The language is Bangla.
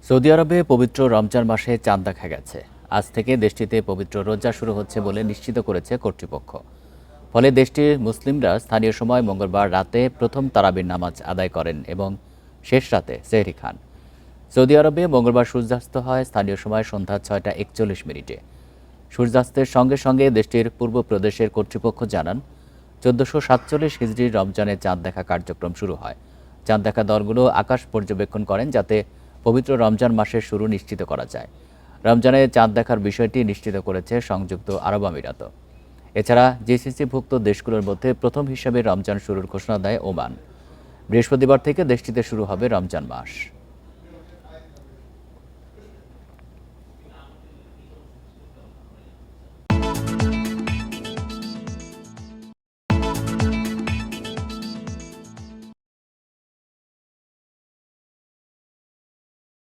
সৌদি আরবে পবিত্র রমজান মাসে চাঁদ দেখা গেছে। আজ থেকে দেশটিতে পবিত্র রোজা শুরু হচ্ছে বলে নিশ্চিত করেছে কর্তৃপক্ষ। ফলে দেশটির মুসলিমরা স্থানীয় সময় মঙ্গলবার রাতে প্রথম তারাবির নামাজ আদায় করেন এবং শেষ রাতে সেহরি খান। সৌদি আরবে মঙ্গলবার সূর্যাস্ত হয় স্থানীয় সময় সন্ধ্যা 6টা 41 মিনিটে। সূর্যাস্তের সঙ্গে সঙ্গে দেশটির পূর্ব প্রদেশের কর্তৃপক্ষ জানান 1447 হিজরির রমজানের চাঁদ দেখা কার্যক্রম শুরু হয়। চাঁদ দেখা দলগুলো আকাশ পর্যবেক্ষণ করেন যাতে পবিত্র রমজান মাসের শুরু নিশ্চিত করা যায়। রমজানে চাঁদ দেখার বিষয়টি নিশ্চিত করেছে সংযুক্ত আরব আমিরাত। এছাড়া জিসিসিভুক্ত দেশগুলোর মধ্যে প্রথম হিসেবে রমজান শুরুর ঘোষণা দেয় ওমান। বৃহস্পতিবার থেকে দেশটিতে শুরু হবে রমজান মাস।